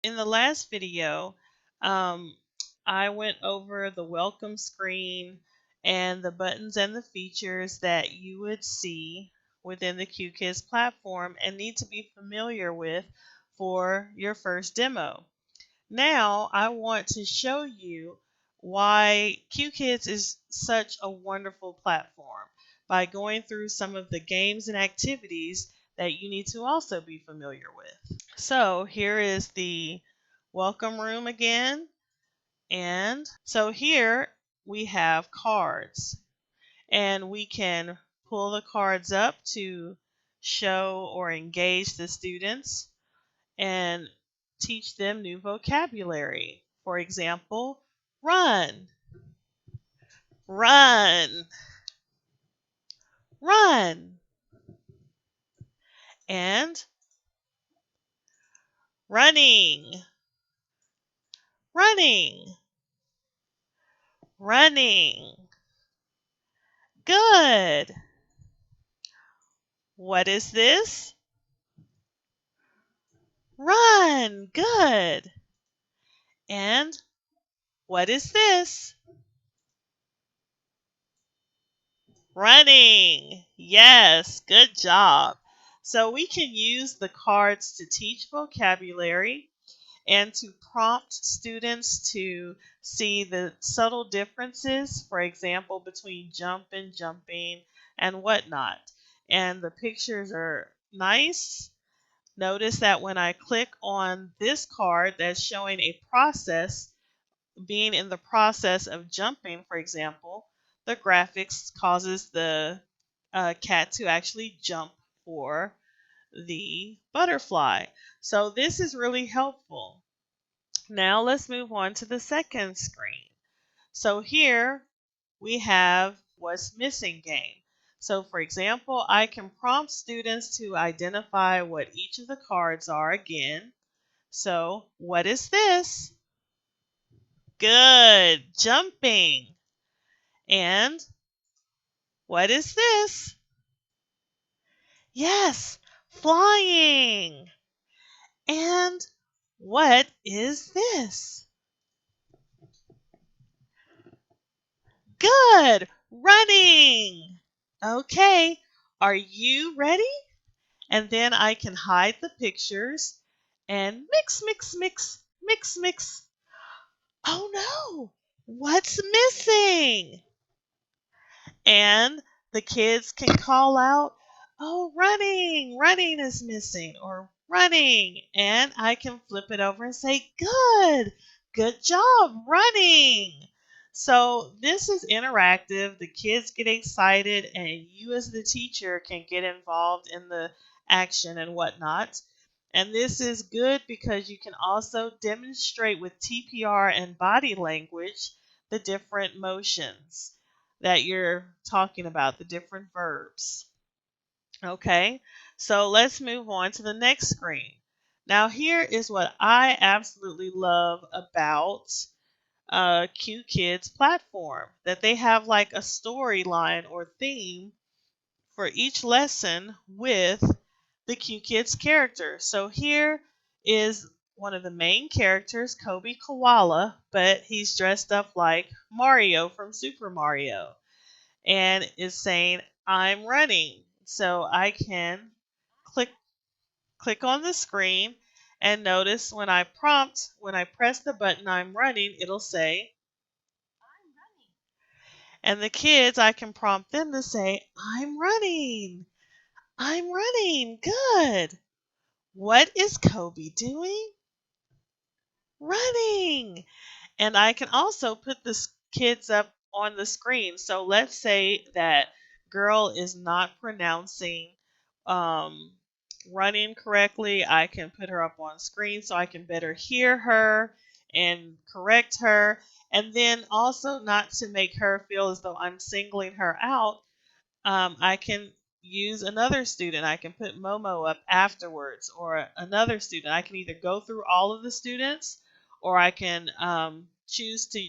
In the last video, um, I went over the welcome screen and the buttons and the features that you would see within the Qkids platform and need to be familiar with for your first demo. Now, I want to show you why Qkids is such a wonderful platform by going through some of the games and activities that you need to also be familiar with. So here is the welcome room again. And so here we have cards. And we can pull the cards up to show or engage the students and teach them new vocabulary. For example, run, run, run, and running, running, running. Good. What is this? Run. Good. And what is this? Running. Yes, good job. So we can use the cards to teach vocabulary and to prompt students to see the subtle differences, for example, between jump and jumping and whatnot. And the pictures are nice. Notice that when I click on this card that's showing a process, being in the process of jumping, for example, the graphics causes the cat to actually jump for the butterfly. So this is really helpful. Now let's move on to the second screen. So here we have what's missing game. So for example, I can prompt students to identify what each of the cards are again. So what is this? Good, jumping. And what is this? Yes, flying. And what is this? Good, running. Okay, are you ready? And then I can hide the pictures and mix, mix, mix, mix, mix. Oh no, what's missing? And the kids can call out, oh, running, running is missing, or running. And I can flip it over and say, good job, running. So this is interactive. The kids get excited, and you as the teacher can get involved in the action and whatnot. And this is good because you can also demonstrate with TPR and body language the different motions that you're talking about, the different verbs. Okay, so let's move on to the next screen. Now here is what I absolutely love about Qkids platform, that they have like a storyline or theme for each lesson with the Qkids character. So here is one of the main characters, Kobe Koala, but he's dressed up like Mario from Super Mario and is saying, I'm running. So I can click on the screen and notice when I press the button I'm running, it'll say, and the kids, I can prompt them to say, I'm running. I'm running. Good. What is Kobe doing? Running. And I can also put the kids up on the screen. So let's say that girl is not pronouncing um, running correctly. I can put her up on screen so I can better hear her and correct her. And then also not to make her feel as though I'm singling her out, I can use another student. I can put Momo up afterwards, or another student. I can either go through all of the students, or I can choose to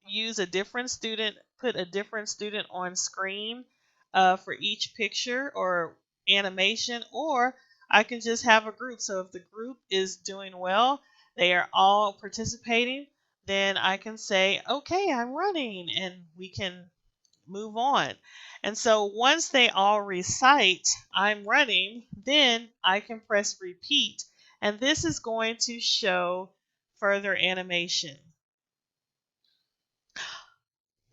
use a different student, put a different student on screen for each picture or animation, or I can just have a group. So if the group is doing well, they are all participating, then I can say, okay, I'm running, and we can move on. And so once they all recite, I'm running, then I can press repeat. And this is going to show further animation.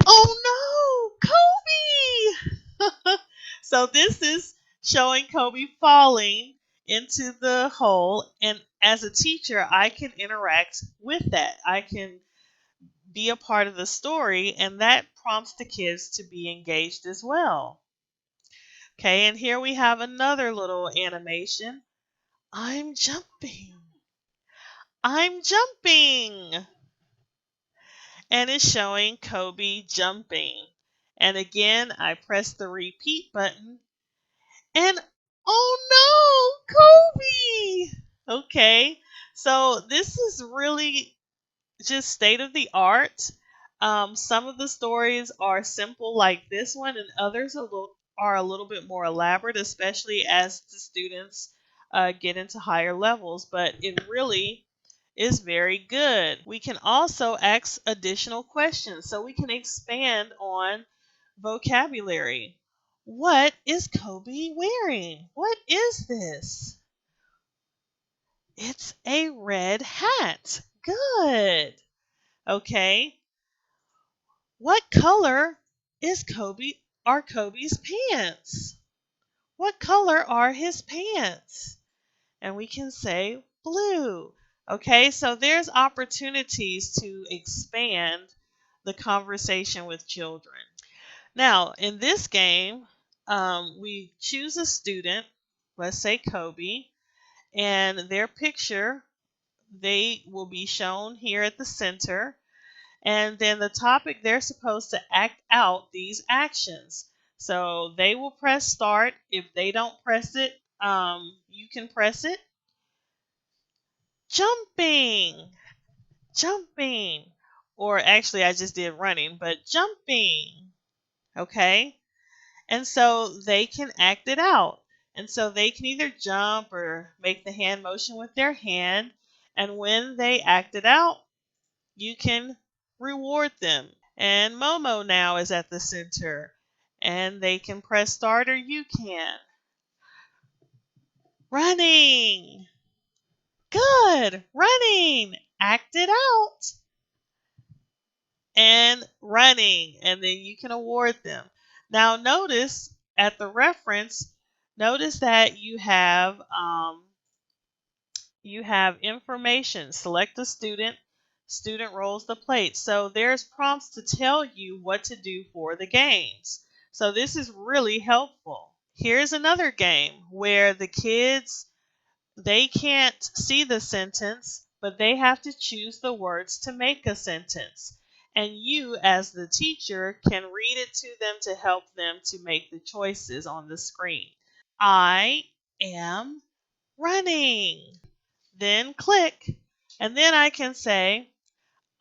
Oh no, Kobe! So this is showing Kobe falling into the hole. And as a teacher, I can interact with that. I can be a part of the story, and that prompts the kids to be engaged as well. Okay, and here we have another little animation. I'm jumping. I'm jumping. And it's showing Kobe jumping. And again, I press the repeat button. And oh no, Kobe! Okay, so this is really just state of the art. Some of the stories are simple, like this one, and others are a little bit more elaborate, especially as the students get into higher levels. But it really is very good. We can also ask additional questions, so we can expand on vocabulary. What is Kobe wearing? What is this? It's a red hat. Good. Okay. What color is Kobe's pants? What color are his pants? And we can say blue. Okay, so there's opportunities to expand the conversation with children. Now, in this game, we choose a student, let's say Kobe, and their picture, they will be shown here at the center. And then the topic, they're supposed to act out these actions. So they will press start. If they don't press it, you can press it. Jumping, jumping. Or actually, I just did running, but jumping. Okay? And so they can act it out. And so they can either jump or make the hand motion with their hand. And when they act it out, you can reward them. And Momo now is at the center. And they can press start or you can. Running. Good. Running. Act it out. And running. And then you can award them. Now notice at the reference, notice that you have information. Select a student. Student rolls the plate. So there's prompts to tell you what to do for the games. So this is really helpful. Here's another game where the kids, they can't see the sentence, but they have to choose the words to make a sentence. And you, as the teacher, can read it to them to help them to make the choices on the screen. I am running. Then click, and then I can say,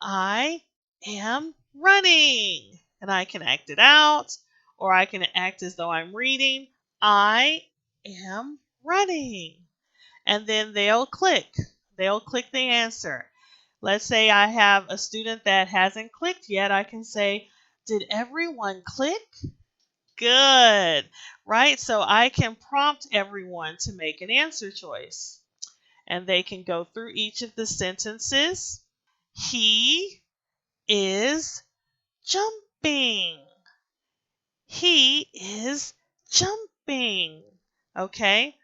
I am running. And I can act it out, or I can act as though I'm reading. I am running. And then they'll click. They'll click the answer. Let's say I have a student that hasn't clicked yet. I can say, did everyone click? Good, right? So I can prompt everyone to make an answer choice. And they can go through each of the sentences. He is jumping. He is jumping. Okay?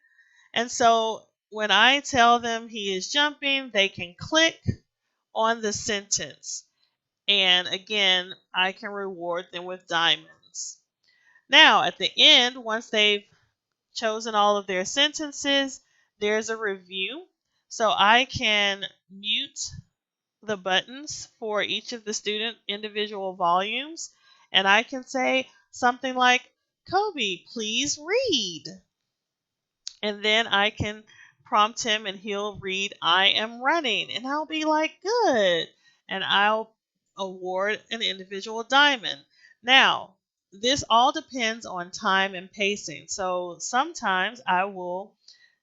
And so when I tell them he is jumping, they can click on the sentence. And again, I can reward them with diamonds. Now, at the end, once they've chosen all of their sentences, there's a review. So I can mute the buttons for each of the student individual volumes, and I can say something like, Kobe, please read. And then I can prompt him and he'll read, I am running. And I'll be like, good. And I'll award an individual diamond. Now, this all depends on time and pacing. So sometimes I will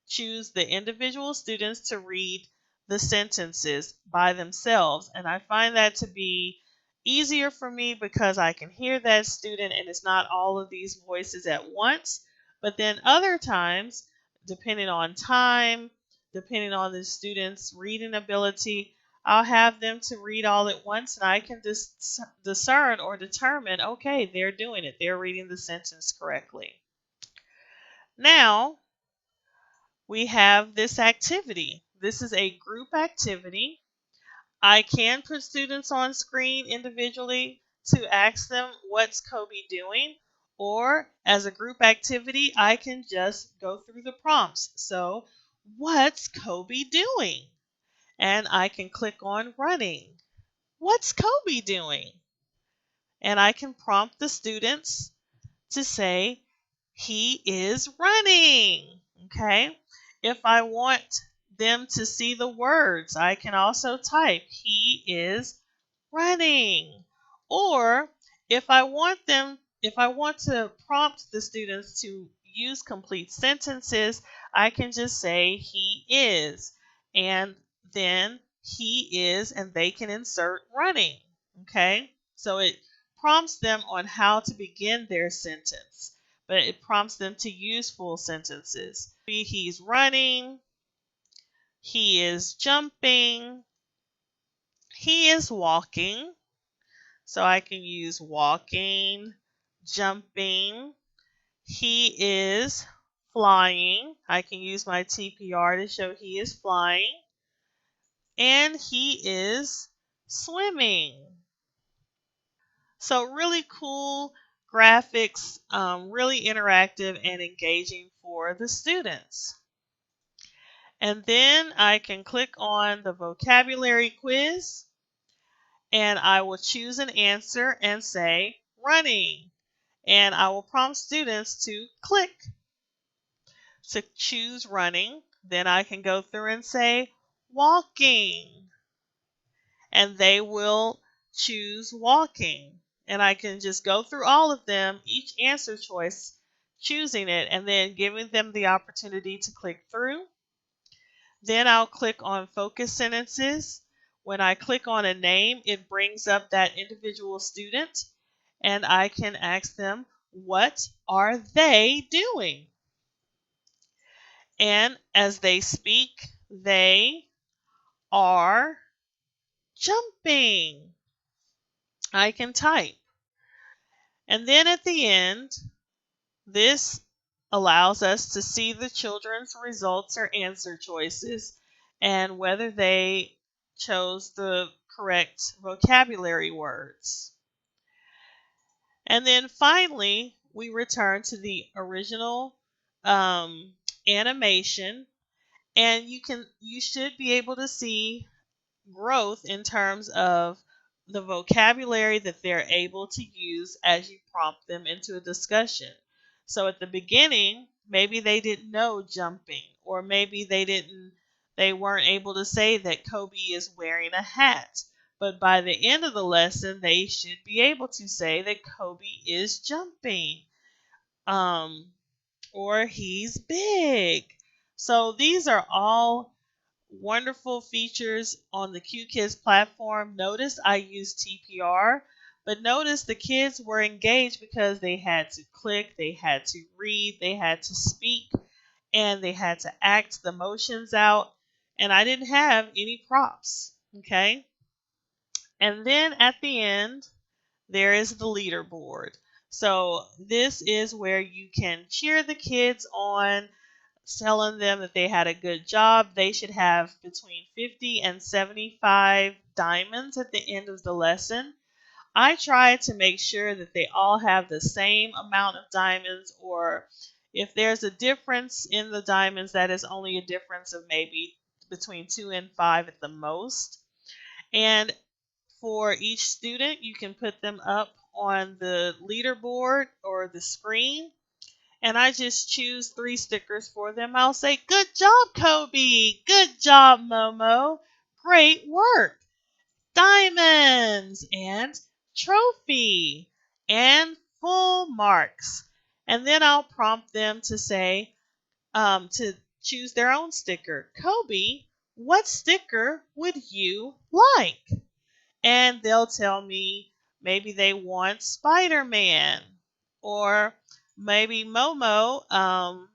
choose the individual students to read the sentences by themselves. And I find that to be easier for me because I can hear that student and it's not all of these voices at once. But then other times, depending on time, depending on the student's reading ability, I'll have them to read all at once and I can discern or determine, okay, they're doing it. They're reading the sentence correctly. Now, we have this activity. This is a group activity. I can put students on screen individually to ask them what's Kobe doing, or as a group activity, I can just go through the prompts. So, what's Kobe doing? And I can click on running. What's Kobe doing? And I can prompt the students to say, he is running. Okay. If I want them to see the words, I can also type, he is running. Or if I want to prompt the students to use complete sentences, I can just say he is, and then he is, and they can insert running. Okay? So it prompts them on how to begin their sentence, but it prompts them to use full sentences. He's running, he is jumping, he is walking. So I can use walking, jumping. He is flying. I can use my TPR to show he is flying. And he is swimming. So really cool graphics, really interactive and engaging for the students. And then I can click on the vocabulary quiz and I will choose an answer and say running. And I will prompt students to click to choose running. Then I can go through and say walking, and they will choose walking. And I can just go through all of them, each answer choice, choosing it, and then giving them the opportunity to click through. Then I'll click on focus sentences. When I click on a name, it brings up that individual student, and I can ask them, what are they doing? And as they speak, they are jumping. I can type. And then at the end, this allows us to see the children's results or answer choices and whether they chose the correct vocabulary words. And then finally, we return to the original animation, and you should be able to see growth in terms of the vocabulary that they're able to use as you prompt them into a discussion. So at the beginning, maybe they didn't know jumping, or maybe they weren't able to say that Kobe is wearing a hat. But by the end of the lesson, they should be able to say that Kobe is jumping. Or he's big. So these are all wonderful features on the Qkids platform. Notice I used TPR, but notice the kids were engaged because they had to click, they had to read, they had to speak, and they had to act the motions out. And I didn't have any props. Okay. And then at the end, there is the leaderboard. So this is where you can cheer the kids on, telling them that they had a good job. They should have between 50 and 75 diamonds at the end of the lesson. I try to make sure that they all have the same amount of diamonds, or if there's a difference in the diamonds, that is only a difference of maybe between 2 and 5 at the most. And for each student, you can put them up on the leaderboard or the screen, and I just choose 3 stickers for them. I'll say, good job, Kobe. Good job, Momo. Great work. Diamonds and trophy and full marks. And then I'll prompt them to say, to choose their own sticker. Kobe, what sticker would you like? And they'll tell me maybe they want Spider-Man, or maybe Momo,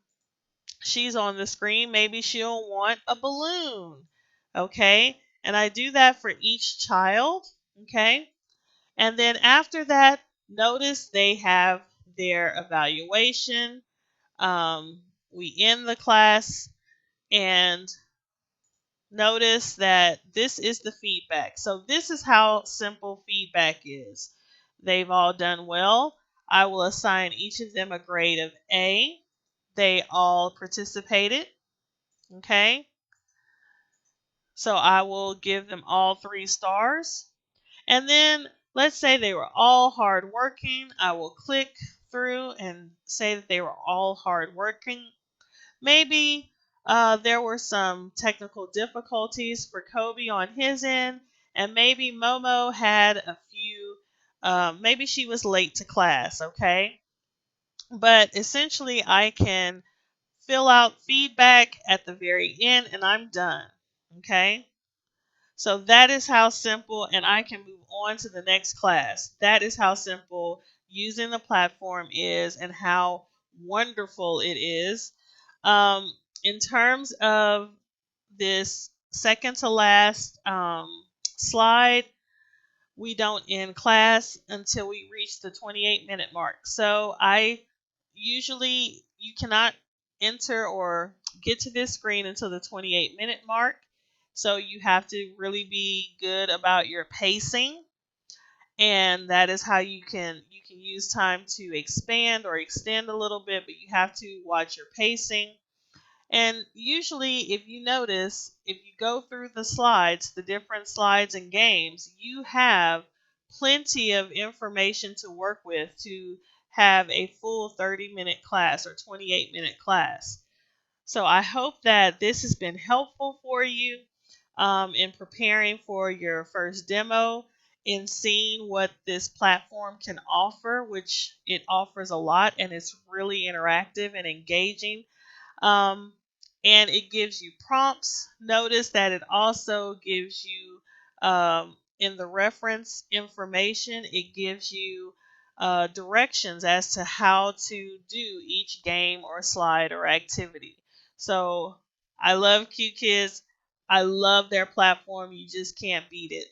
she's on the screen, maybe she'll want a balloon. Okay? And I do that for each child. Okay? And then after that, notice they have their evaluation. We end the class and notice that this is the feedback. So this is how simple feedback is. They've all done well. I will assign each of them a grade of A. They all participated. Okay. So I will give them all 3 stars. And then let's say they were all hardworking. I will click through and say that they were all hardworking. Maybe there were some technical difficulties for Kobe on his end, and maybe Momo had a few, maybe she was late to class, okay? But essentially, I can fill out feedback at the very end and I'm done, okay? So that is how simple, and I can move on to the next class. That is how simple using the platform is and how wonderful it is. In terms of this second to last slide, we don't end class until we reach the 28-minute mark. So you cannot enter or get to this screen until the 28-minute mark. So you have to really be good about your pacing, and that is how you can use time to expand or extend a little bit, but you have to watch your pacing. And usually, if you notice, if you go through the slides, the different slides and games, you have plenty of information to work with to have a full 30-minute class or 28-minute class. So I hope that this has been helpful for you in preparing for your first demo, in seeing what this platform can offer, which it offers a lot and it's really interactive and engaging. Um, and it gives you prompts. Notice that it also gives you, in the reference information, it gives you directions as to how to do each game or slide or activity. So I love Qkids. I love their platform. You just can't beat it.